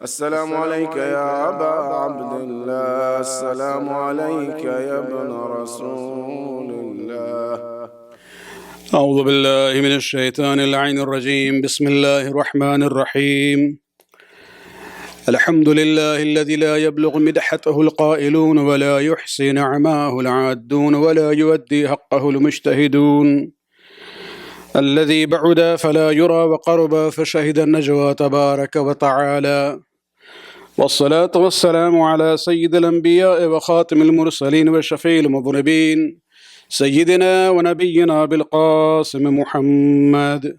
السلام عليك يا أبا عبد الله، السلام عليك يا ابن رسول الله. أعوذ بالله من الشيطان اللعين الرجيم. بسم الله الرحمن الرحيم. الحمد لله الذي لا يبلغ مدحته القائلون ولا يحصي نعماه العادون ولا يؤدي حقه المجتهدون، الذي بعد فلا يرى وقرب فشهد النجوى تبارك وتعالى، والصلاة والسلام على سيد الأنبياء وخاتم المرسلين وشفيع المذنبين سيدنا ونبينا بالقاسم محمد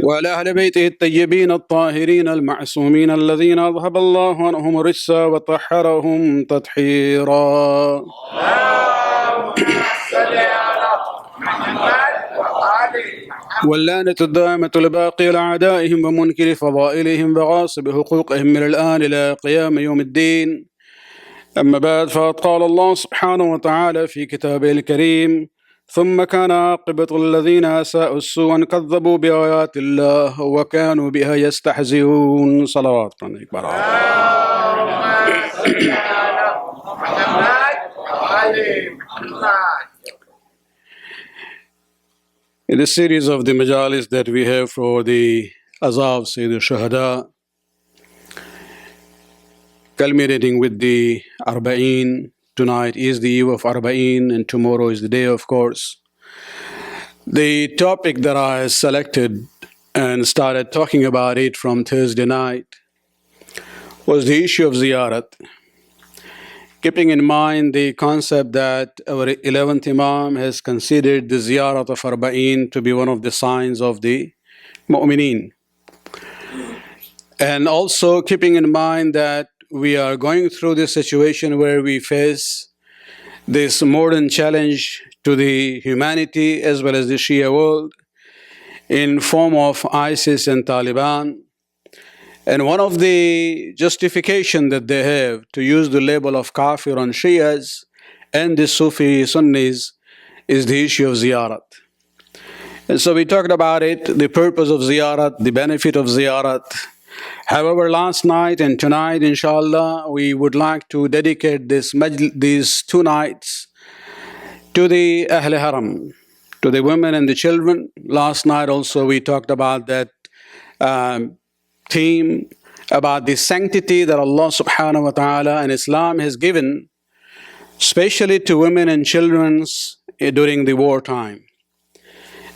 وعلى أهل بيته الطيبين الطاهرين المعصومين الذين أذهب الله عنهم الرجس وطهرهم تطهيرا. واللعنة الدائمة الباقية لأعدائهم ومنكر فضائلهم وغاصب حقوقهم من الآن إلى قيام يوم الدين. أما بعد، فقد قال الله سبحانه وتعالى في كتابه الكريم: ثم كان عاقبة الذين أساءوا السوء أن كذبوا بآيات الله وكانوا بها يستهزئون. صلوات عليك In this series of the majalis that we have for the Azav Sayyid al-Shuhada, culminating with the Arbaeen, tonight is the eve of Arbaeen and tomorrow is the day, of course. The topic that I selected and started talking about it from Thursday night was the issue of ziyarat, keeping in mind the concept that our 11th Imam has considered the ziyarat of Arbaeen to be one of the signs of the mu'mineen. And also keeping in mind that we are going through this situation where we face this modern challenge to the humanity as well as the Shia world in form of ISIS and Taliban. And one of the justification that they have to use the label of kafir on Shias and the Sufi Sunnis is the issue of ziyarat. And so we talked about it, the purpose of ziyarat, the benefit of ziyarat. However, last night and tonight, inshallah, we would like to dedicate these 2 nights to the Ahl Haram, to the women and the children. Last night also we talked about that theme, about the sanctity that Allah subhanahu wa ta'ala and Islam has given, especially to women and children during the wartime.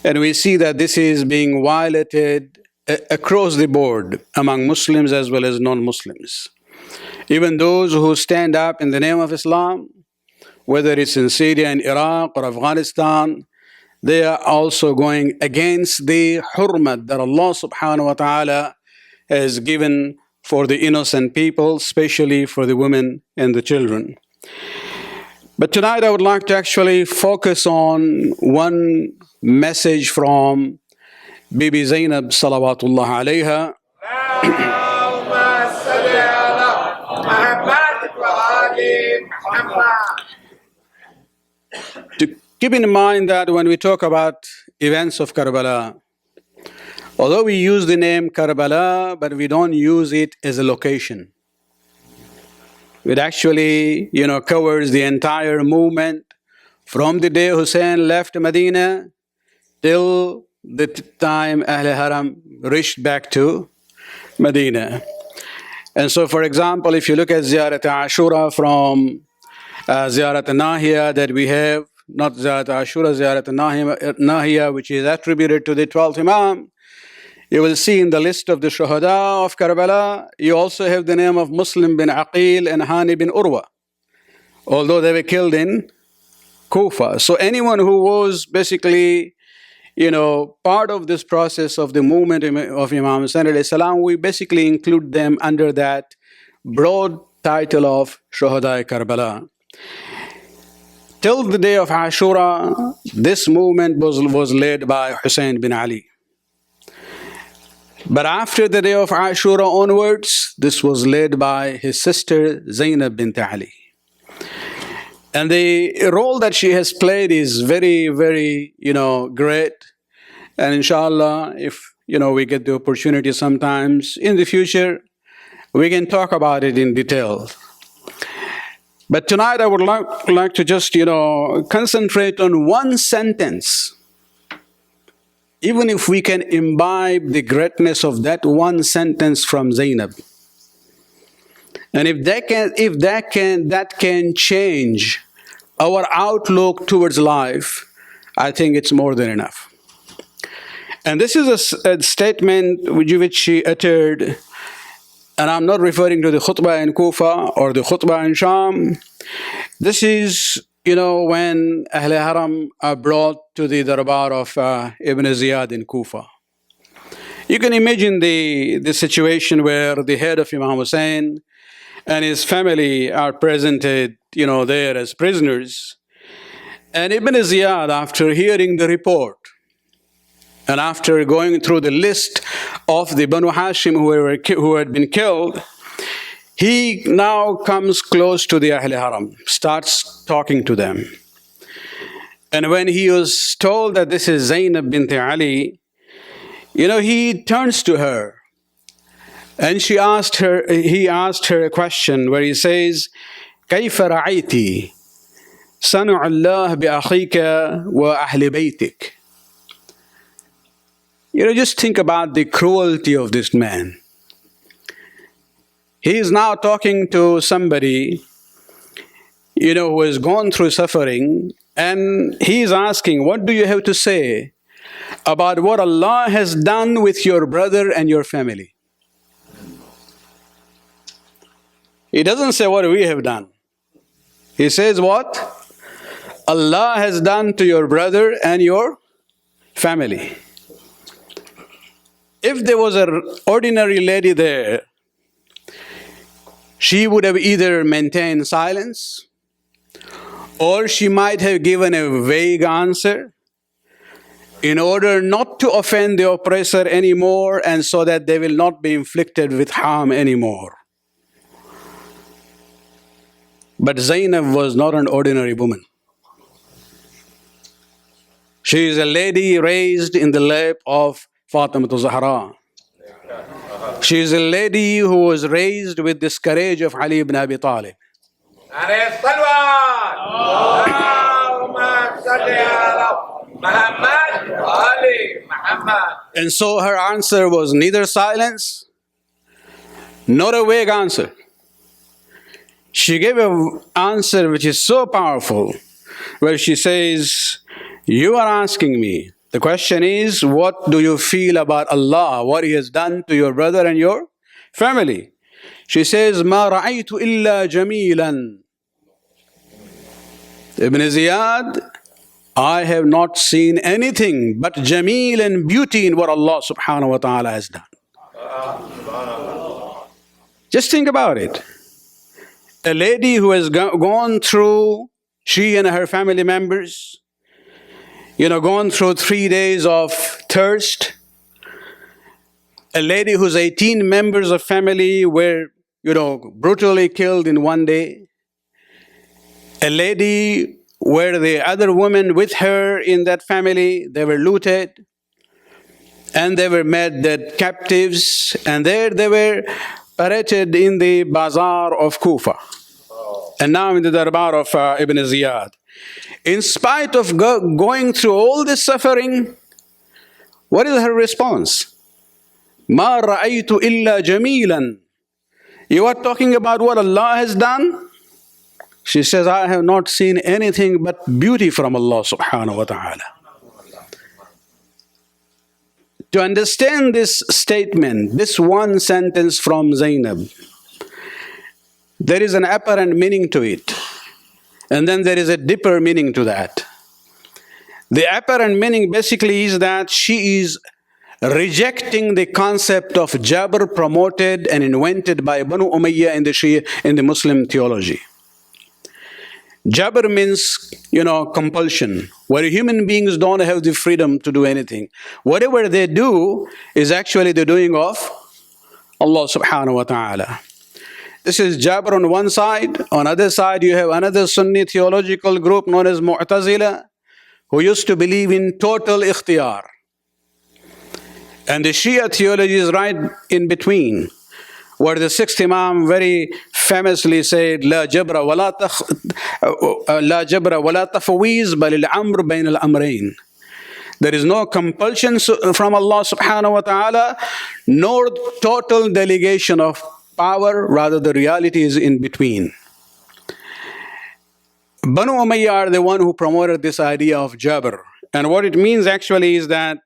And we see that this is being violated across the board among Muslims as well as non-Muslims. Even those who stand up in the name of Islam, whether it's in Syria and Iraq or Afghanistan, they are also going against the hurmat that Allah subhanahu wa ta'ala has given for the innocent people, especially for the women and the children. But tonight I would like to actually focus on one message from Bibi Zainab salawatullah alayha. To keep in mind that when we talk about events of Karbala, although we use the name Karbala, but we don't use it as a location. It actually, covers the entire movement from the day Hussein left Medina till the time Ahl Haram reached back to Medina. And so, for example, if you look at Ziyarat Ashura from Ziyarat Nahiya that we have, not Ziyarat Ashura, Ziyarat Nahiya, which is attributed to the 12th Imam, you will see in the list of the Shuhada of Karbala, you also have the name of Muslim bin Aqil and Hani bin Urwa, although they were killed in Kufa. So anyone who was basically, part of this process of the movement of Imam Hussain alayhi salam, we basically include them under that broad title of Shuhada Karbala. Till the day of Ashura, this movement was led by Hussein bin Ali. But after the day of Ashura onwards, this was led by his sister Zainab bint Ali. And the role that she has played is very, very, great. And inshallah, if we get the opportunity sometimes in the future, we can talk about it in detail. But tonight I would like to just, concentrate on one sentence. Even if we can imbibe the greatness of that one sentence from Zainab. And if that can change our outlook towards life, I think it's more than enough. And this is a statement which she uttered, and I'm not referring to the khutbah in Kufa or the khutbah in Sham. This is, when Ahl Haram are brought to the darbar of Ibn Ziyad in Kufa. You can imagine the situation where the head of Imam Hussein and his family are presented, there as prisoners. And Ibn Ziyad, after hearing the report, and after going through the list of the Banu Hashim who had been killed, he now comes close to the Ahl Haram, starts talking to them. And when he was told that this is Zainab bint Ali, he turns to her. And he asked her a question where he says, كيف رأيت صنع الله بأخيك وأهل بيتك? Just think about the cruelty of this man. He is now talking to somebody, who has gone through suffering, and he is asking, what do you have to say about what Allah has done with your brother and your family? He doesn't say what we have done. He says what Allah has done to your brother and your family. If there was an ordinary lady there, she would have either maintained silence, or she might have given a vague answer in order not to offend the oppressor anymore, and so that they will not be inflicted with harm anymore. But Zainab was not an ordinary woman. She is a lady raised in the lap of Fatima Zahra. She is a lady who was raised with this courage of Ali ibn Abi Talib. And so her answer was neither silence nor a vague answer. She gave an answer which is so powerful, where she says, you are asking me, the question is, what do you feel about Allah, what He has done to your brother and your family? She says, ما رأيت إلا جميلا. Ibn Ziyad, I have not seen anything but jameel and beauty in what Allah subhanahu wa ta'ala has done. Just think about it. A lady who has gone through, she and her family members, gone through 3 days of thirst. A lady whose 18 members of family were, brutally killed in one day. A lady where the other women with her in that family, they were looted. And they were made dead captives. And there they were paraded in the bazaar of Kufa. And now in the darbar of Ibn Ziyad. In spite of going through all this suffering, what is her response? مَا رَأَيْتُ إِلَّا جَمِيلًا. You are talking about what Allah has done? She says, I have not seen anything but beauty from Allah subhanahu wa ta'ala. To understand this statement, this one sentence from Zainab, there is an apparent meaning to it. And then there is a deeper meaning to that. The apparent meaning basically is that she is rejecting the concept of Jabr promoted and invented by Banu Umayyah in the Muslim theology. Jabr means, compulsion, where human beings don't have the freedom to do anything. Whatever they do is actually the doing of Allah subhanahu wa ta'ala. This is Jabr on one side. On the other side, you have another Sunni theological group known as Mu'tazila, who used to believe in total ikhtiyar. And the Shia theology is right in between, where the sixth Imam very famously said, لا جبر ولا تفويض بل الأمر بين الأمرين. There is no compulsion from Allah subhanahu wa ta'ala, nor total delegation of power, rather the reality is in between. Banu Umayyah are the one who promoted this idea of Jabr. And what it means actually is that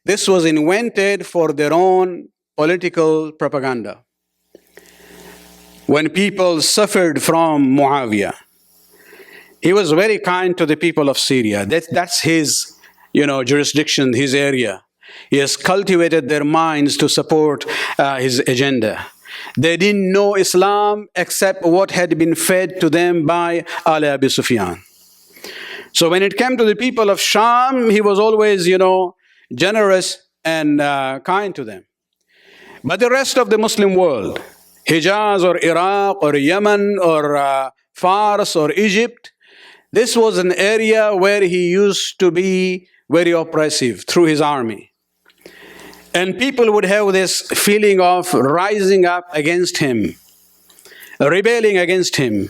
this was invented for their own political propaganda. When people suffered from Muawiyah, he was very kind to the people of Syria. That's his jurisdiction, his area. He has cultivated their minds to support his agenda. They didn't know Islam except what had been fed to them by Ali Abi Sufyan. So when it came to the people of Sham, he was always, generous and kind to them. But the rest of the Muslim world, Hijaz or Iraq or Yemen or Fars or Egypt, this was an area where he used to be very oppressive through his army. And people would have this feeling of rising up against him, rebelling against him.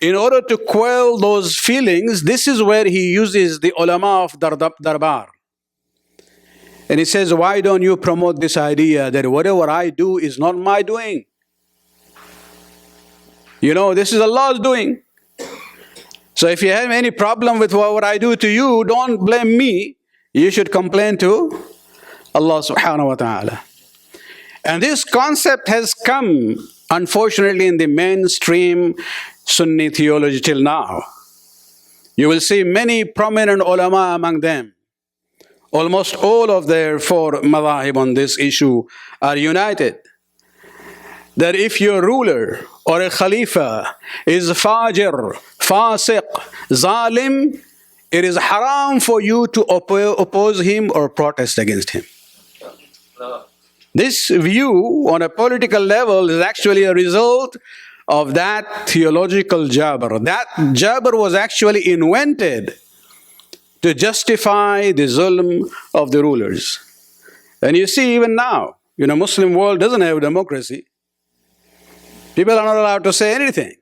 In order to quell those feelings, this is where he uses the ulama of Darbar. And he says, why don't you promote this idea that whatever I do is not my doing? This is Allah's doing. So if you have any problem with what I do to you, don't blame me. You should complain to Allah subhanahu wa ta'ala. And this concept has come, unfortunately, in the mainstream Sunni theology till now. You will see many prominent ulama among them. Almost all of their four madhahib on this issue are united. That if your ruler or a khalifa is fajr, fasiq, zalim, it is haram for you to oppose him or protest against him. This view on a political level is actually a result of that theological jabr. That jabr was actually invented to justify the zulm of the rulers. And you see even now, Muslim world doesn't have democracy. People are not allowed to say anything.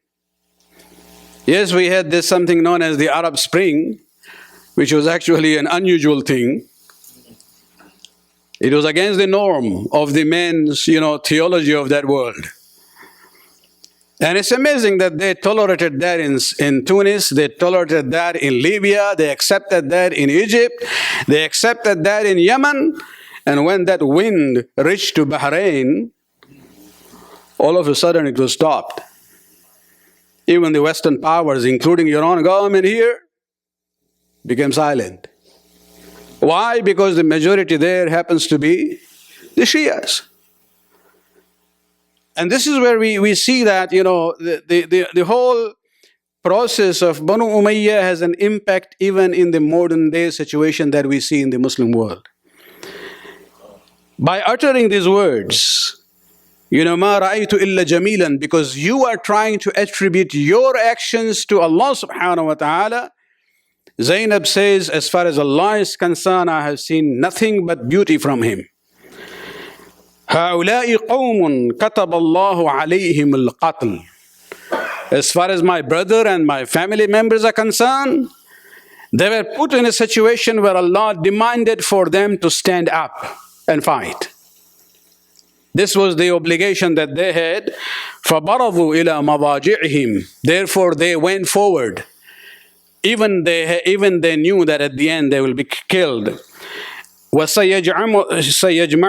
Yes, we had this something known as the Arab Spring, which was actually an unusual thing. It was against the norm of the men's, theology of that world. And it's amazing that they tolerated that in Tunis, they tolerated that in Libya, they accepted that in Egypt, they accepted that in Yemen. And when that wind reached to Bahrain, all of a sudden it was stopped. Even the Western powers, including your own government here, became silent. Why? Because the majority there happens to be the Shias. And this is where we see that, the whole process of Banu Umayyah has an impact even in the modern day situation that we see in the Muslim world. By uttering these words, مَا رَأَيْتُ إِلَّا جَمِيلًا, because you are trying to attribute your actions to Allah subhanahu wa ta'ala, Zainab says, as far as Allah is concerned, I have seen nothing but beauty from him. هَؤُلَاءِ قَوْمٌ كَتَبَ اللَّهُ عَلَيْهِمُ الْقَتْلِ. As far as my brother and my family members are concerned, they were put in a situation where Allah demanded for them to stand up and fight. This was the obligation that they had. فَبَرَضُوا إِلَى مَضَاجِعِهِمْ. Therefore they went forward. Even they knew that at the end they will be killed. وَسَيَجْمَعَ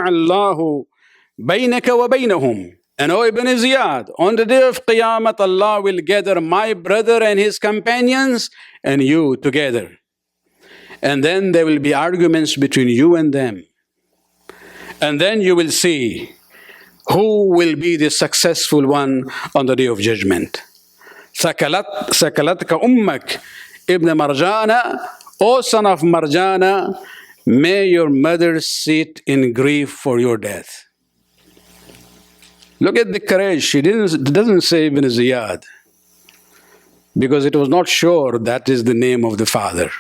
اللَّهُ بَيْنَكَ وَبَيْنَهُمْ. And O Ibn Ziyad, on the day of Qiyamah, Allah will gather my brother and his companions and you together. And then there will be arguments between you and them. And then you will see who will be the successful one on the day of judgment. سَكَلَتْكَ أُمَّكَ Ibn Marjana, O son of Marjana, may your mother sit in grief for your death. Look at the courage. She doesn't say Ibn Ziyad, because it was not sure that is the name of the father.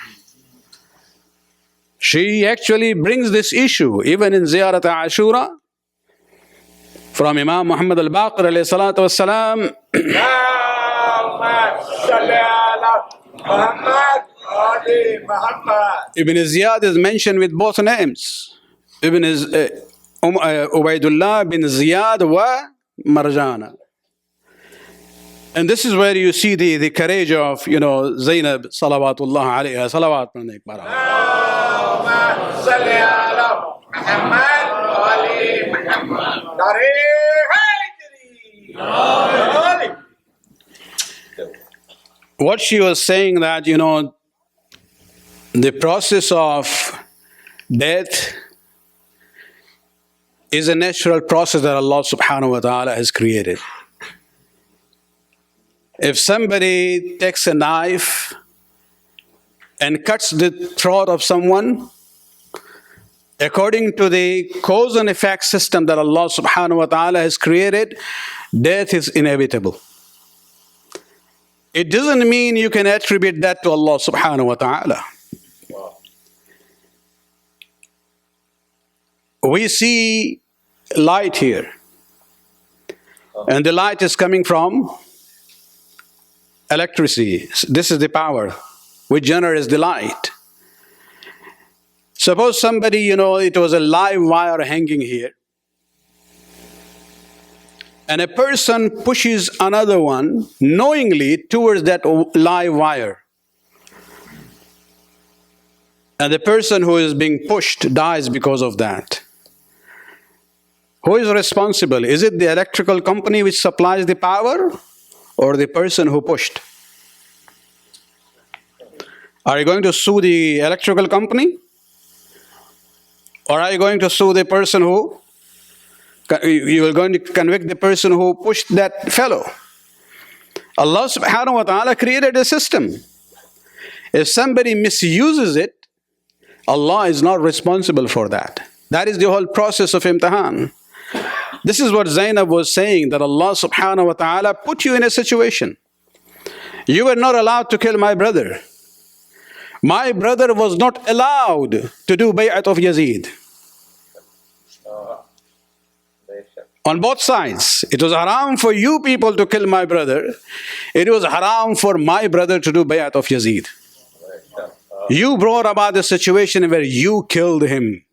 She actually brings this issue even in Ziyarat Ashura from Imam Muhammad al-Baqir alayhi salatu wassalam. Ibn Ziyad is mentioned with both names. Ubaidullah bin Ziyad wa Marjana. And this is where you see the courage of, Zainab salawatullah alayha. Salawat pढ़ने एक बार. What she was saying that, the process of death is a natural process that Allah subhanahu wa ta'ala has created. If somebody takes a knife and cuts the throat of someone, according to the cause and effect system that Allah subhanahu wa ta'ala has created, death is inevitable. It doesn't mean you can attribute that to Allah subhanahu wa ta'ala. We see light here, and the light is coming from electricity. This is the power which generates the light. Suppose somebody, it was a live wire hanging here, and a person pushes another one knowingly towards that live wire. And the person who is being pushed dies because of that. Who is responsible? Is it the electrical company which supplies the power, or the person who pushed? Are you going to sue the electrical company? Or are you going to sue the person who, you are going to convict the person who pushed that fellow? Allah subhanahu wa ta'ala created a system. If somebody misuses it, Allah is not responsible for that. That is the whole process of imtihan. This is what Zainab was saying, that Allah subhanahu wa ta'ala put you in a situation. You were not allowed to kill my brother. My brother was not allowed to do bay'at of Yazid. On both sides. It was haram for you people to kill my brother. It was haram for my brother to do bay'at of Yazid. You brought about the situation where you killed him.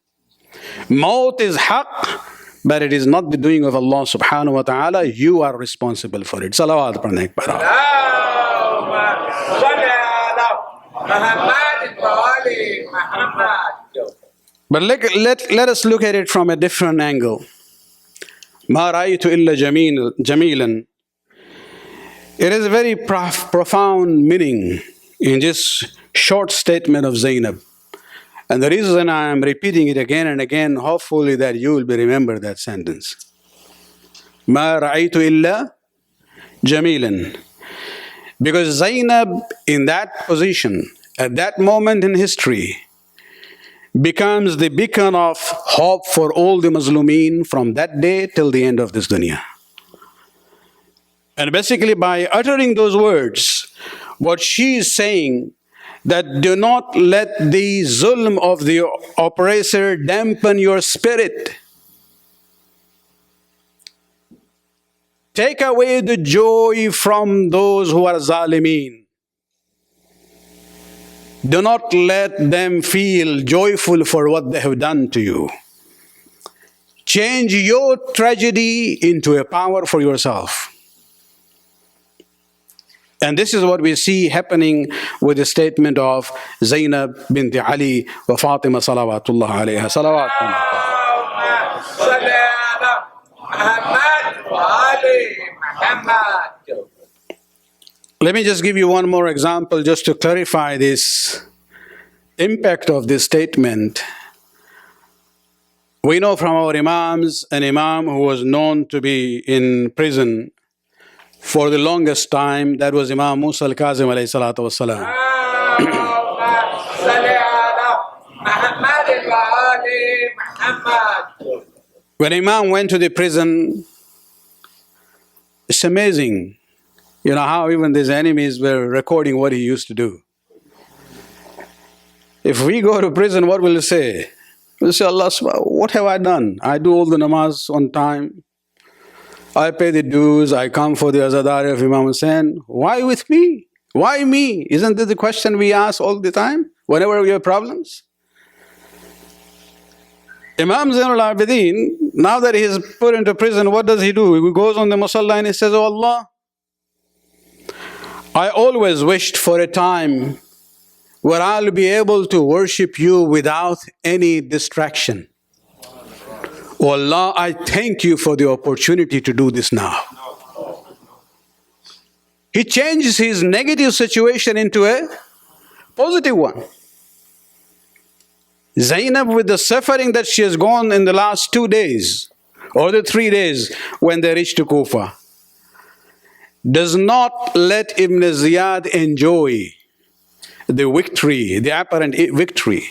Maut is haqq, but it is not the doing of Allah subhanahu wa ta'ala. You are responsible for it. Salawat पढ़ने एक बार. But let us look at it from a different angle. ما رأيت إلا جميلا. It is a very profound meaning in this short statement of Zainab. And the reason I am repeating it again and again, hopefully that you will remember that sentence. ما رأيت إلا جميلا. Because Zainab, in that position, at that moment in history, becomes the beacon of hope for all the Muslimin from that day till the end of this dunya. And basically by uttering those words, what she is saying, that do not let the zulm of the oppressor dampen your spirit. Take away the joy from those who are zalimeen. Do not let them feel joyful for what they have done to you. Change your tragedy into a power for yourself. And this is what we see happening with the statement of Zainab bint Ali wa Fatima salawatullah alayha. Salawat. Let me just give you one more example just to clarify this impact of this statement. We know from our Imams, an Imam who was known to be in prison for the longest time, that was Imam Musa al-Kazim alayhi salatu wasalam. When Imam went to the prison, it's amazing, how even his enemies were recording what he used to do. If we go to prison, what will we say? We'll say, Allah, what have I done? I do all the namaz on time. I pay the dues. I come for the azadari of Imam Hussain. Why with me? Why me? Isn't this the question we ask all the time whenever we have problems? Imam Zainul Abidin, now that he is put into prison, what does he do? He goes on the musalla and he says, Oh Allah, I always wished for a time where I'll be able to worship you without any distraction. Oh Allah, I thank you for the opportunity to do this now. He changes his negative situation into a positive one. Zainab, with the suffering that she has gone in the last 2 days or the 3 days when they reached Kufa, does not let Ibn Ziyad enjoy the victory, the apparent victory.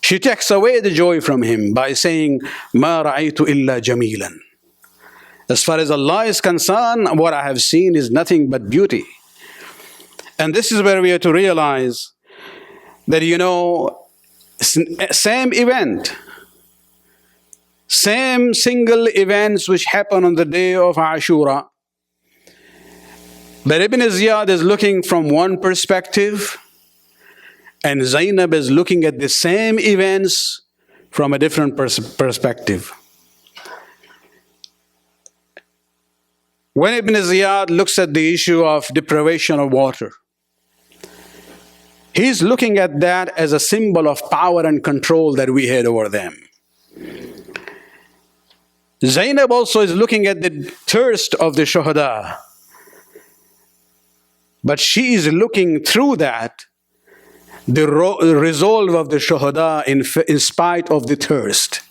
She takes away the joy from him by saying, "Ma ra'aytu illa jamilan." As far as Allah is concerned, what I have seen is nothing but beauty. And this is where we have to realize that, same event, same single events which happen on the day of Ashura, but Ibn Ziyad is looking from one perspective, and Zainab is looking at the same events from a different perspective. When Ibn Ziyad looks at the issue of deprivation of water, he's looking at that as a symbol of power and control that we had over them. Zainab also is looking at the thirst of the shuhada, but she is looking through that, the resolve of the shuhada in spite of the thirst.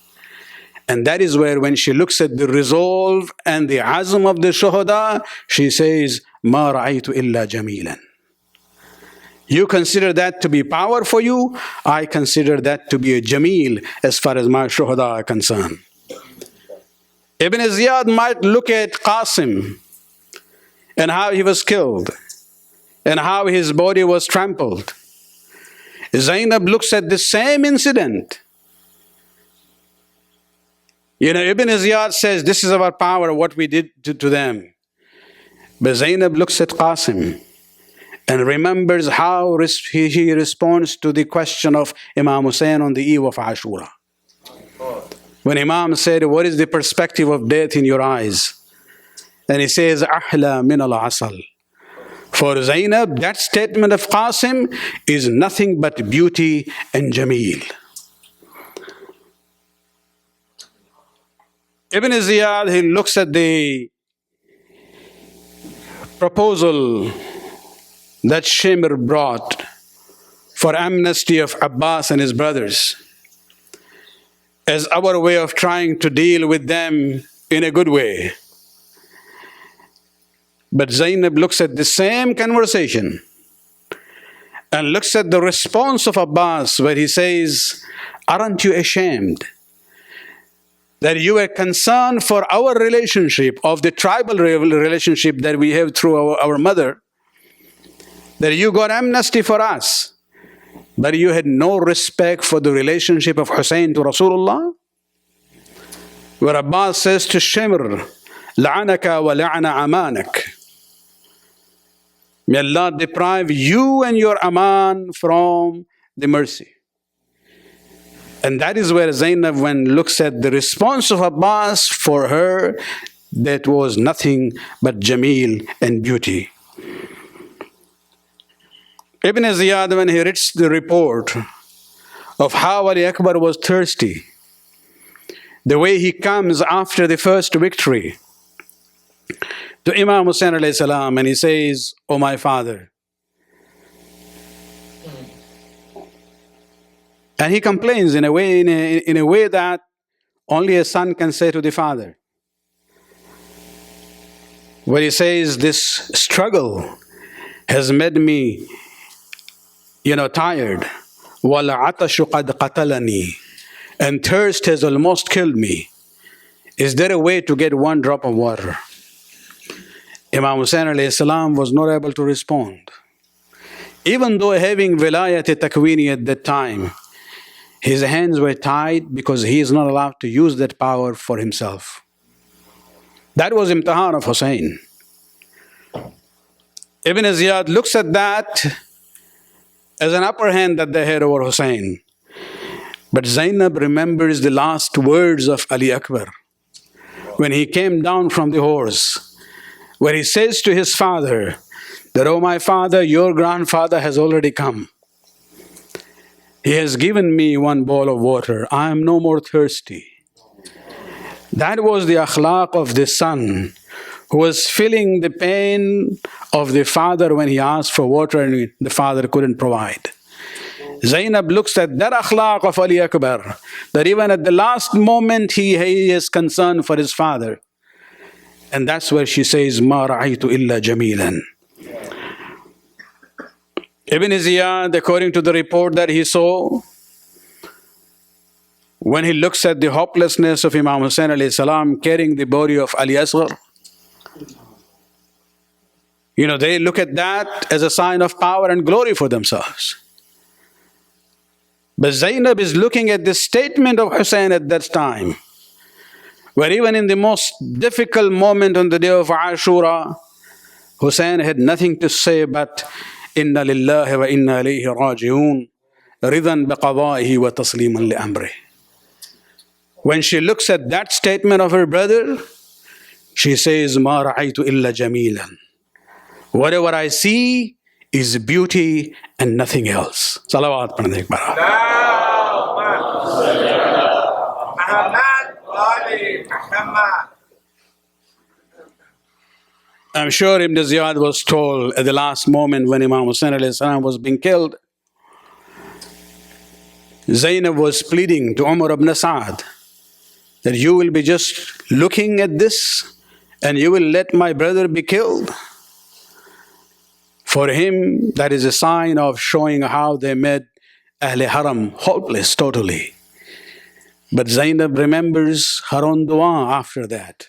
And that is where, when she looks at the resolve and the azm of the shuhada, she says, "Ma ra'aytu illa jamilan." You consider that to be power for you, I consider that to be a jameel as far as my shuhada are concerned. Ibn Ziyad might look at Qasim and how he was killed and how his body was trampled. Zainab looks at the same incident. Ibn Ziyad says, this is our power, what we did to them. But Zainab looks at Qasim and remembers how he responds to the question of Imam Hussain on the eve of Ashura. When Imam said, what is the perspective of death in your eyes? And he says, "Ahla min al-asal." For Zainab, that statement of Qasim is nothing but beauty and jameel. Ibn Ziyad, he looks at the proposal that Shimr brought for amnesty of Abbas and his brothers as our way of trying to deal with them in a good way. But Zainab looks at the same conversation and looks at the response of Abbas, where he says, "Aren't you ashamed that you are concerned for our relationship, of the tribal relationship that we have through our mother, that you got amnesty for us, but you had no respect for the relationship of Hussein to Rasulullah?" Where Abbas says to Shimr, "La'anaka wa la'ana amanak." May Allah deprive you and your aman from the mercy. And that is where Zainab, when looks at the response of Abbas, for her, that was nothing but jameel and beauty. Ibn Ziyad, when he reads the report of how Ali Akbar was thirsty, the way he comes after the first victory to Imam Hussain alayhi salam, and he says, "Oh my father." And he complains in a way that only a son can say to the father, where he says, "This struggle has made me, tired. وَالْعَطَشُ قَدْ قَتَلَنِي." And thirst has almost killed me. Is there a way to get one drop of water? Imam Hussain alayhi salam was not able to respond. Even though having wilayat takwini at that time, his hands were tied because he is not allowed to use that power for himself. That was imtihan of Hussein. Ibn Ziyad looks at that as an upper hand that they had over Hussein. But Zainab remembers the last words of Ali Akbar when he came down from the horse, where he says to his father that, "Oh my father, your grandfather has already come. He has given me one bowl of water. I am no more thirsty." That was the akhlaq of the son who was feeling the pain of the father when he asked for water and the father couldn't provide. Zainab looks at that akhlaq of Ali Akbar, that even at the last moment he is concerned for his father. And that's where she says, "Ma ra'aytu illa jamilan." Ibn Ziyad, according to the report that he saw, when he looks at the hopelessness of Imam Hussain alayhi salam carrying the body of Ali Asghar, they look at that as a sign of power and glory for themselves. But Zainab is looking at the statement of Hussein at that time, where even in the most difficult moment on the day of Ashura, Hussein had nothing to say but, "Inna lillahi wa inna ilayhi raji'un, ridan biqada'ihi wa tasliman li amrih." When she looks at that statement of her brother, she says, "Ma ra'aytu illa jamilan." Whatever I see is beauty and nothing else. Salawat padne ek baar. I'm sure Ibn Ziyad was told at the last moment when Imam Hussain alayhi salam was being killed, Zainab was pleading to Umar ibn Sa'ad that you will be just looking at this and you will let my brother be killed. For him, that is a sign of showing how they made Ahl Haram hopeless totally. But Zainab remembers her own dua after that.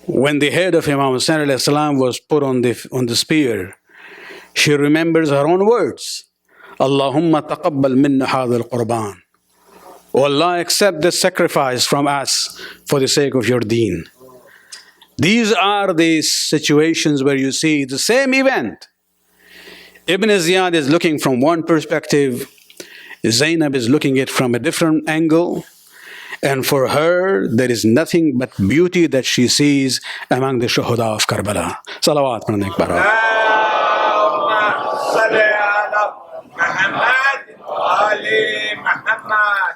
When the head of Imam Hussain alayhi salam was put on the spear, she remembers her own words. Allahumma taqabbal minna hadha al-qurban. Oh Allah, accept this sacrifice from us for the sake of your deen. These are the situations where you see the same event. Ibn Ziyad is looking from one perspective, Zainab is looking at it from a different angle, and for her, there is nothing but beauty that she sees among the shuhada of Karbala. Salawat padne ek baar.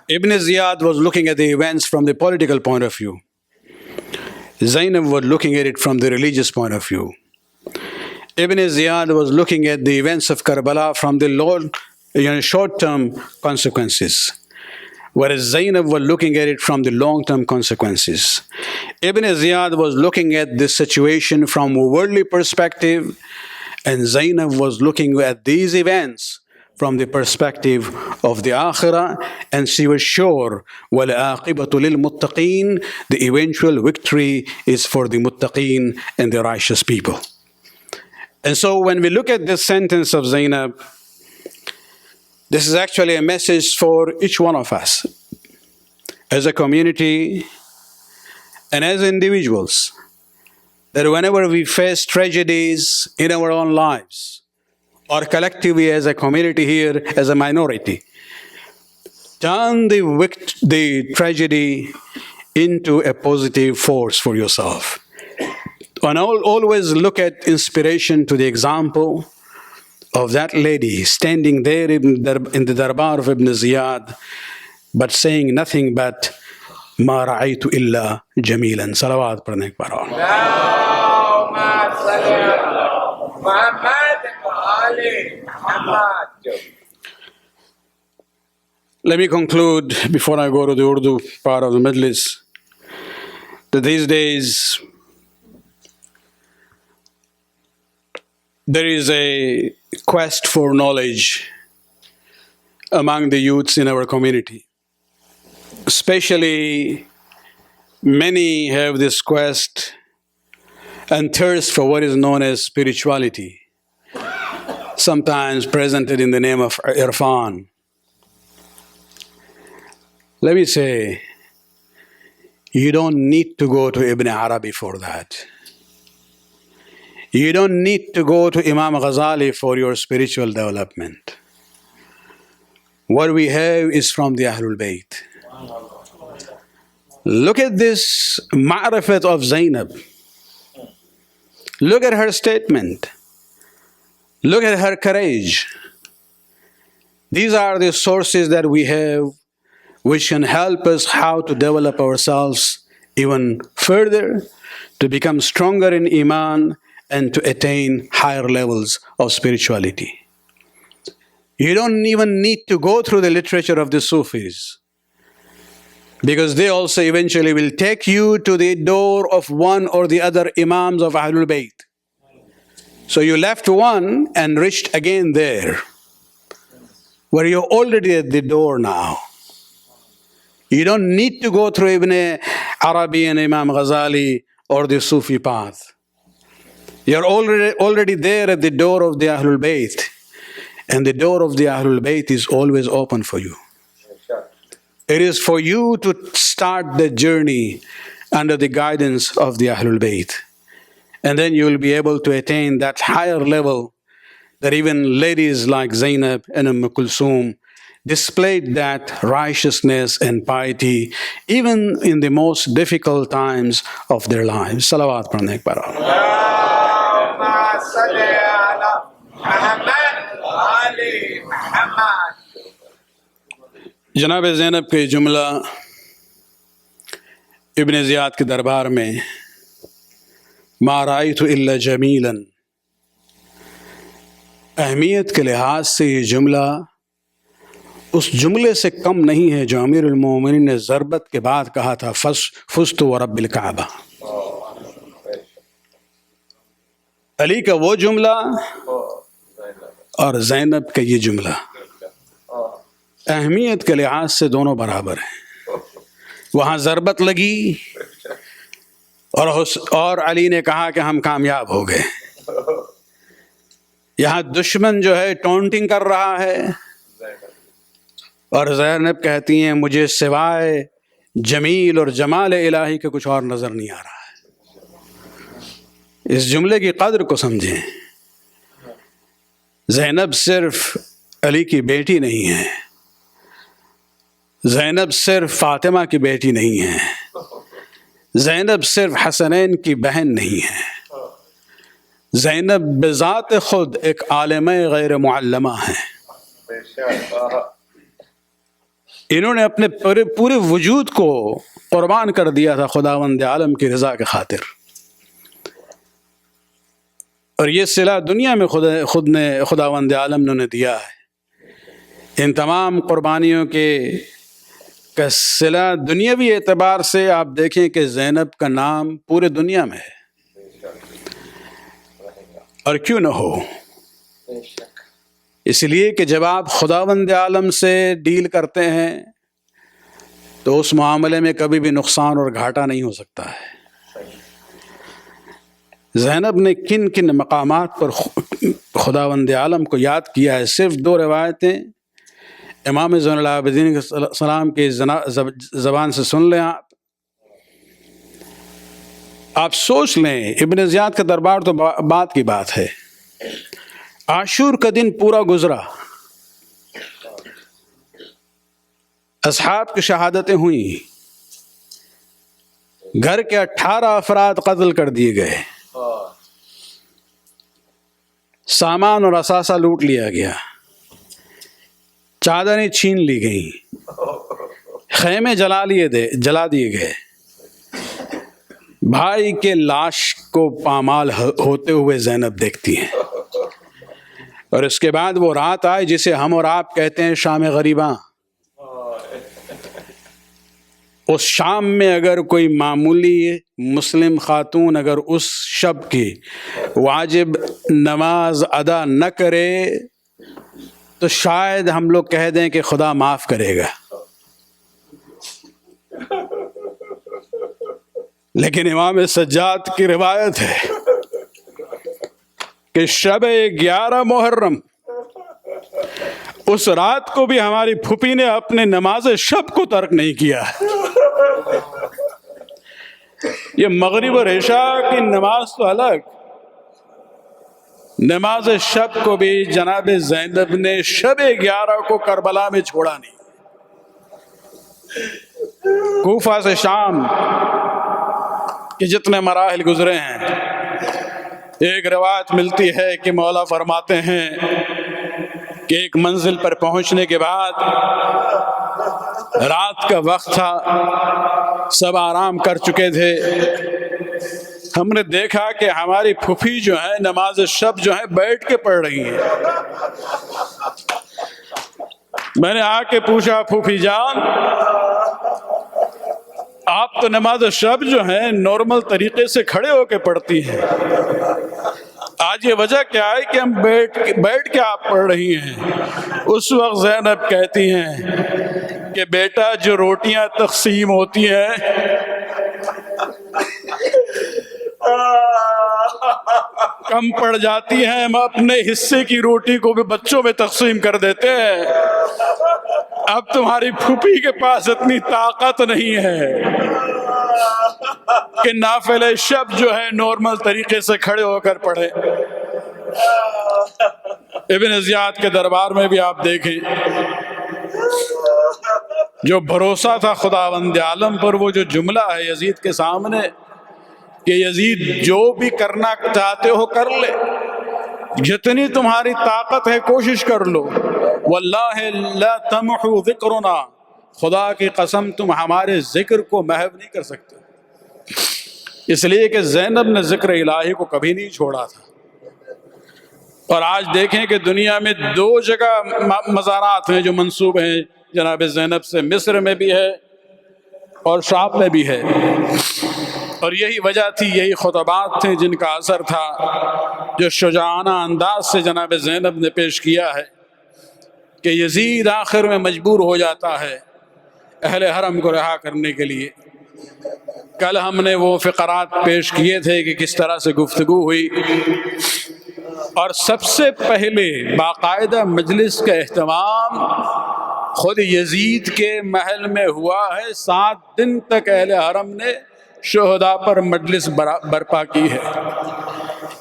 Ibn Ziyad was looking at the events from the political point of view. Zainab was looking at it from the religious point of view. Ibn Ziyad was looking at the events of Karbala from the short-term consequences, whereas Zainab was looking at it from the long-term consequences. Ibn Ziyad was looking at this situation from a worldly perspective, and Zainab was looking at these events from the perspective of the Akhirah, and she was sure, وَالْعَاقِبَةُ لِلْمُتَّقِينَ, the eventual victory is for the muttaqeen and the righteous people. And so when we look at this sentence of Zainab, this is actually a message for each one of us, as a community and as individuals, that whenever we face tragedies in our own lives, or collectively as a community here, as a minority, turn the tragedy into a positive force for yourself. And always look at inspiration to the example of that lady standing there in the darbar of Ibn Ziyad, but saying nothing but, "Ma ra'aytu illa jamilan." Salawat padne ek baar. Let me conclude before I go to the Urdu part of the Majlis, that these days there is a quest for knowledge among the youths in our community. Especially, many have this quest and thirst for what is known as spirituality. sometimes presented in the name of Irfan. Let me say, you don't need to go to Ibn Arabi for that. You don't need to go to Imam Ghazali for your spiritual development. What we have is from the Ahlul Bayt. Look at this ma'rifat of Zainab. Look at her statement. Look at her courage. These are the sources that we have which can help us how to develop ourselves even further, to become stronger in Iman and to attain higher levels of spirituality. You don't even need to go through the literature of the Sufis, because they also eventually will take you to the door of one or the other Imams of Ahlul Bayt. So you left one and reached again there, where you're already at the door now. You don't need to go through Ibn Arabi and Imam Ghazali or the Sufi path. You're already there at the door of the Ahlul Bayt. And the door of the Ahlul Bayt is always open for you. It is for you to start the journey under the guidance of the Ahlul Bayt. And then you will be able to attain that higher level that even ladies like Zainab and Kulsum displayed that righteousness and piety even in the most difficult times of their lives. Salawat padhne ek baar. جناب زینب کے جملہ ابن زیاد کے دربار میں ما رأیت الا جمیلا، اہمیت کے لحاظ سے یہ جملہ اس جملے سے کم نہیں ہے جو امیر المومنین نے ضربت کے بعد کہا تھا فزت ورب الکعبہ. علی کا وہ جملہ اور زینب کا یہ جملہ اہمیت کے لحاظ سے دونوں برابر ہیں. وہاں ضربت لگی اور علی نے کہا کہ ہم کامیاب ہو گئے. یہاں دشمن جو ہے ٹونٹنگ کر رہا ہے اور زینب کہتی ہیں مجھے سوائے جمیل اور جمال الہی کے کچھ اور نظر نہیں آ رہا ہے. اس جملے کی قدر کو سمجھیں. زینب صرف علی کی بیٹی نہیں ہے، زینب صرف فاطمہ کی بیٹی نہیں ہے، زینب صرف حسنین کی بہن نہیں ہے. زینب بذات خود ایک عالمہ غیر معلمہ ہے. انہوں نے اپنے پورے وجود کو قربان کر دیا تھا خداوند عالم کی رضا کے خاطر. اور یہ صلہ دنیا میں خداوند عالم نے انہیں دیا ہے. ان تمام قربانیوں کے صلہ دنیاوی اعتبار سے آپ دیکھیں کہ زینب کا نام پورے دنیا میں ہے. اور کیوں نہ ہو، اس لیے کہ جب آپ خداوند عالم سے ڈیل کرتے ہیں تو اس معاملے میں کبھی بھی نقصان اور گھاٹا نہیں ہو سکتا ہے. زینب نے کن کن مقامات پر خداوند عالم کو یاد کیا ہے. صرف 2 روایتیں امام زین العابدین علیہ السلام کی زبان سے سن لیں. آپ سوچ لیں، ابن زیاد کا دربار تو بات کی بات ہے. عاشور کا دن پورا گزرا، اصحاب کی شہادتیں ہوئیں، گھر کے 18 افراد قتل کر دیے گئے، سامان اور اثاثہ لوٹ لیا گیا، چادریں چھین لی گئیں، خیمے جلا دیے گئے. بھائی کے لاش کو پامال ہوتے ہوئے زینب دیکھتی ہیں. اور اس کے بعد وہ رات آئی جسے ہم اور آپ کہتے ہیں شام غریباں. اس شام میں اگر کوئی معمولی مسلم خاتون اگر اس شب کی واجب نماز ادا نہ کرے تو شاید ہم لوگ کہہ دیں کہ خدا معاف کرے گا. لیکن امام سجاد کی روایت ہے کہ شب 11 محرم اس رات کو بھی ہماری پھوپھی نے اپنے نماز شب کو ترک نہیں کیا. یہ مغرب اور عشاء کی نماز تو الگ، نماز شب کو بھی جناب زینب نے شب 11 کو کربلا میں چھوڑا نہیں. کوفہ سے شام کے جتنے مراحل گزرے ہیں، ایک روایت ملتی ہے کہ مولا فرماتے ہیں کہ ایک منزل پر پہنچنے کے بعد رات کا وقت تھا، سب آرام کر چکے تھے، ہم نے دیکھا کہ ہماری پھوپھی جو ہے نماز شب جو ہے بیٹھ کے پڑھ رہی ہیں. میں نے آ کے پوچھا، پھوپھی جان آپ تو نماز شب جو ہے نارمل طریقے سے کھڑے ہو کے پڑھتی ہیں، آج یہ وجہ کیا ہے کہ ہم بیٹھ کے آپ پڑھ رہی ہیں؟ اس وقت زینب کہتی ہیں کہ بیٹا جو روٹیاں تقسیم ہوتی ہیں کم پڑ جاتی ہیں، ہم اپنے حصے کی روٹی کو بھی بچوں میں تقسیم کر دیتے ہیں. اب تمہاری پھوپھی کے پاس اتنی طاقت نہیں ہے کہ نافل شب جو ہے نارمل طریقے سے کھڑے ہو کر پڑھے. ابن زیاد کے دربار میں بھی آپ دیکھیں، جو بھروسہ تھا خداوند عالم پر، وہ جو جملہ ہے یزید کے سامنے کہ یزید جو بھی کرنا چاہتے ہو کر لے، جتنی تمہاری طاقت ہے کوشش کر لو، واللہ لا تمحو ذکرنا، خدا کی قسم تم ہمارے ذکر کو محو نہیں کر سکتے. اس لیے کہ زینب نے ذکر الہی کو کبھی نہیں چھوڑا تھا. اور آج دیکھیں کہ دنیا میں 2 جگہ مزارات ہیں جو منسوب ہیں جناب زینب سے، مصر میں بھی ہے اور شام میں بھی ہے. اور یہی وجہ تھی، یہی خطبات تھے جن کا اثر تھا، جو شجاعانہ انداز سے جناب زینب نے پیش کیا ہے کہ یزید آخر میں مجبور ہو جاتا ہے اہل حرم کو رہا کرنے کے لیے. کل ہم نے وہ فقرات پیش کیے تھے کہ کس طرح سے گفتگو ہوئی، اور سب سے پہلے باقاعدہ مجلس کا اہتمام خود یزید کے محل میں ہوا ہے. 7 دن تک اہل حرم نے شہداء پر مجلس برپا کی ہے.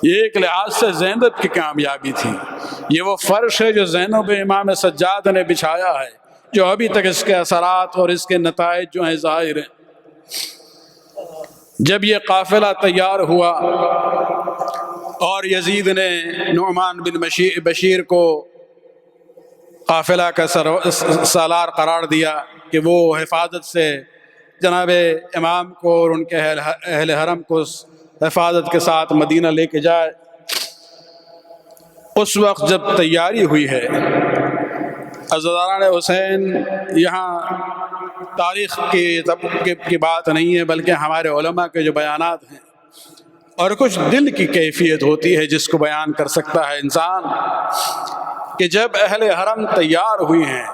یہ ایک لحاظ سے زینب کی کامیابی تھی. یہ وہ فرش ہے جو زینب امام سجاد نے بچھایا ہے، جو ابھی تک اس کے اثرات اور اس کے نتائج جو ہیں ظاہر ہیں. جب یہ قافلہ تیار ہوا اور یزید نے نعمان بن بشیر کو قافلہ کا سالار قرار دیا کہ وہ حفاظت سے جناب امام کو اور ان کے اہل حرم کو حفاظت کے ساتھ مدینہ لے کے جائے، اس وقت جب تیاری ہوئی ہے، عزاداران حسین یہاں تاریخ کی بات نہیں ہے بلکہ ہمارے علماء کے جو بیانات ہیں، اور کچھ دل کی کیفیت ہوتی ہے جس کو بیان کر سکتا ہے انسان، کہ جب اہل حرم تیار ہوئی ہیں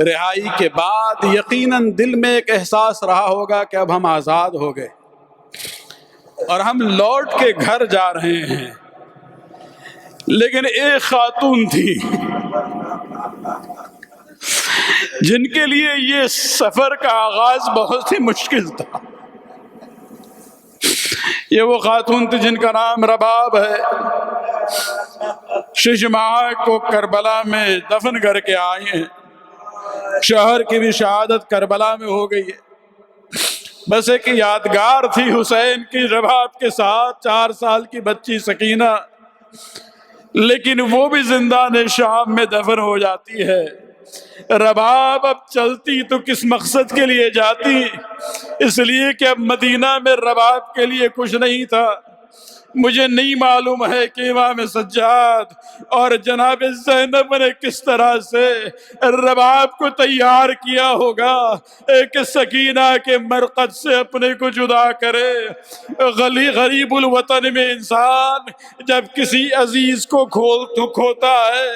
رہائی کے بعد، یقیناً دل میں ایک احساس رہا ہوگا کہ اب ہم آزاد ہو گئے اور ہم لوٹ کے گھر جا رہے ہیں. لیکن ایک خاتون تھی جن کے لیے یہ سفر کا آغاز بہت ہی مشکل تھا. یہ وہ خاتون تھی جن کا نام رباب ہے. 6 ماہ کو کربلا میں دفن کر کے آئی ہیں. شوہر کی بھی شہادت کربلا میں ہو گئی ہے. بس ایک یادگار تھی حسین کی رباب کے ساتھ 4 سال کی بچی سکینہ، لیکن وہ بھی زندان شام میں دفن ہو جاتی ہے. رباب اب چلتی تو کس مقصد کے لیے جاتی؟ اس لیے کہ اب مدینہ میں رباب کے لیے کچھ نہیں تھا. مجھے نہیں معلوم ہے کہ امام سجاد اور جناب زینب نے کس طرح سے رباب کو تیار کیا ہوگا کہ سکینہ کے مرقد سے اپنے کو جدا کرے. غریب الوطن میں انسان جب کسی عزیز کو کھوتا ہے،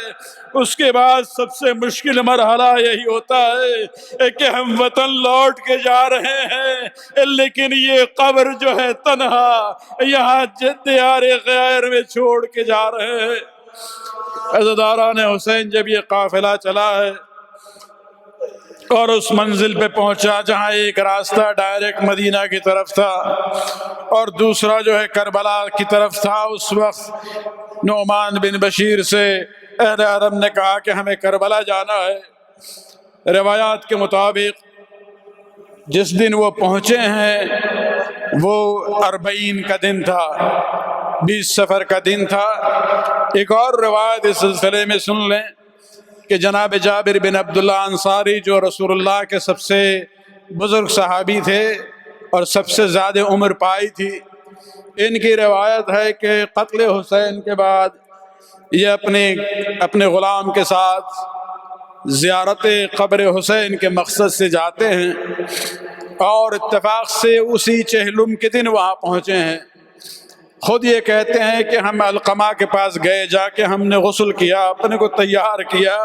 اس کے بعد سب سے مشکل مرحلہ یہی ہوتا ہے کہ ہم وطن لوٹ کے جا رہے ہیں، لیکن یہ قبر جو ہے تنہا، یہاں دیار غیر میں چھوڑ کے جا رہے ہیں۔ عزاداران حسین جب یہ قافلہ چلا ہے اور اس منزل پہ پہنچا جہاں ایک راستہ ڈائریکٹ مدینہ کی طرف تھا اور دوسرا جو ہے کربلا کی طرف تھا، اس وقت نعمان بن بشیر سے اہل حرم نے کہا کہ ہمیں کربلا جانا ہے۔ روایات کے مطابق جس دن وہ پہنچے ہیں وہ اربعین کا دن تھا، 20 سفر کا دن تھا۔ ایک اور روایت اس سلسلے میں سن لیں کہ جناب جابر بن عبداللہ انصاری جو رسول اللہ کے سب سے بزرگ صحابی تھے اور سب سے زیادہ عمر پائی تھی، ان کی روایت ہے کہ قتل حسین کے بعد یہ اپنے غلام کے ساتھ زیارت قبر حسین کے مقصد سے جاتے ہیں اور اتفاق سے اسی چہلم کے دن وہاں پہنچے ہیں۔ خود یہ کہتے ہیں کہ ہم علقمہ کے پاس گئے، جا کے ہم نے غسل کیا، اپنے کو تیار کیا،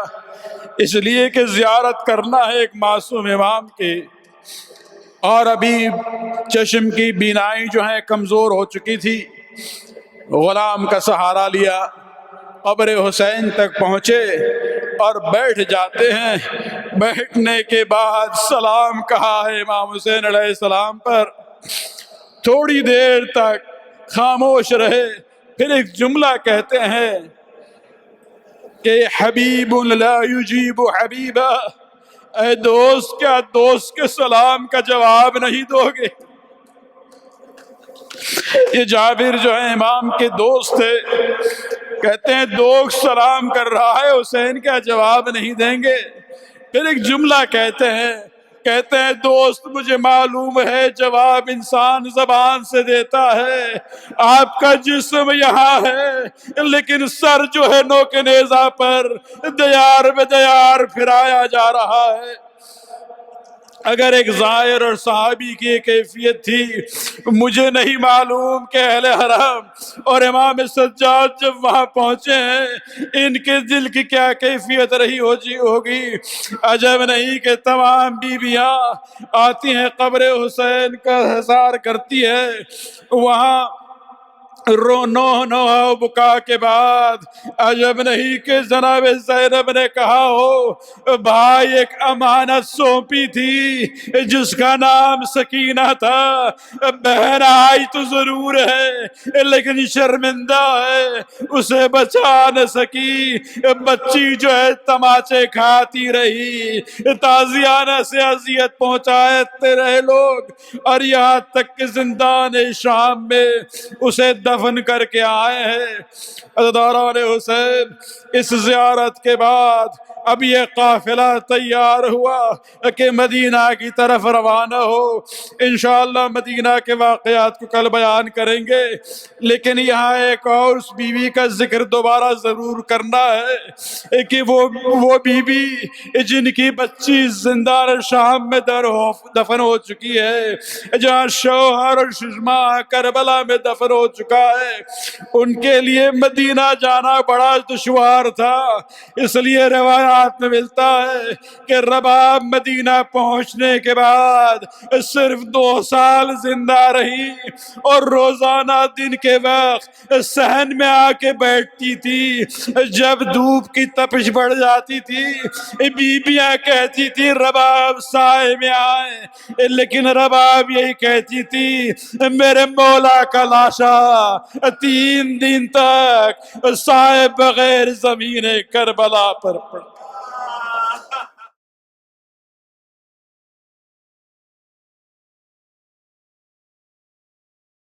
اس لیے کہ زیارت کرنا ہے ایک معصوم امام کی، اور ابھی چشم کی بینائی جو ہے کمزور ہو چکی تھی۔ غلام کا سہارا لیا، قبر حسین تک پہنچے اور بیٹھ جاتے ہیں۔ بیٹھنے کے بعد سلام کہا ہے امام حسین علیہ السلام پر، تھوڑی دیر تک خاموش رہے، پھر ایک جملہ کہتے ہیں کہ حبیب لا یجیب حبیبا، اے دوست کیا دوست کے سلام کا جواب نہیں دو گے؟ یہ جابر جو ہے امام کے دوست تھے، کہتے ہیں دوست سلام کر رہا ہے، حسین کیا جواب نہیں دیں گے؟ پھر ایک جملہ کہتے ہیں دوست مجھے معلوم ہے جواب انسان زبان سے دیتا ہے، آپ کا جسم یہاں ہے لیکن سر جو ہے نوک نیزہ پر دیار بے دیار پھرایا جا رہا ہے۔ اگر ایک ظاہر اور صحابی کی کیفیت تھی، مجھے نہیں معلوم کہ اہل حرم اور امام سجاد جب وہاں پہنچے ہیں ان کے دل کی کیا کیفیت رہی ہوگی۔ عجب نہیں کہ تمام بیویاں آتی ہیں قبر حسین کا حصار کرتی ہے، وہاں نو بکا کے بعد عجب نہیں کہ جناب زینب نے کہا ہو بھائی ایک امانت سونپی تھی جس کا نام سکینہ تھا، بہن آئی تو ضرور ہے لیکن شرمندہ ہے، اسے بچا نہ سکی، بچی جو ہے تماچے کھاتی رہی، تازیانہ سے اذیت پہنچاتے رہے لوگ، اور یہاں تک کہ زندان شام میں اسے دفن کر کے آئے ہیں۔ عزاداران حسین اس زیارت کے بعد اب یہ قافلہ تیار ہوا کہ مدینہ کی طرف روانہ ہو۔ انشاءاللہ مدینہ کے واقعات کو کل بیان کریں گے، لیکن یہاں ایک اور اس بیوی کا ذکر دوبارہ ضرور کرنا ہے کہ وہ بیوی جن کی بچی زندان شام میں دفن ہو چکی ہے، جہاں شوہر اور ششما کربلا میں دفن ہو چکا ہے، ان کے لیے مدینہ جانا بڑا دشوار تھا۔ اس لیے روایات میں ملتا ہے کہ رباب مدینہ پہنچنے کے بعد صرف 2 سال زندہ رہی اور روزانہ دن کے وقت صحن میں آ کے بیٹھتی تھی۔ جب دھوپ کی تپش بڑھ جاتی تھی بیبیاں کہتی تھی رباب سائے میں آئے، لیکن رباب یہی کہتی تھی میرے مولا کا لاشا 3 دن تک سائے بغیر زمین کربلا پر پڑا۔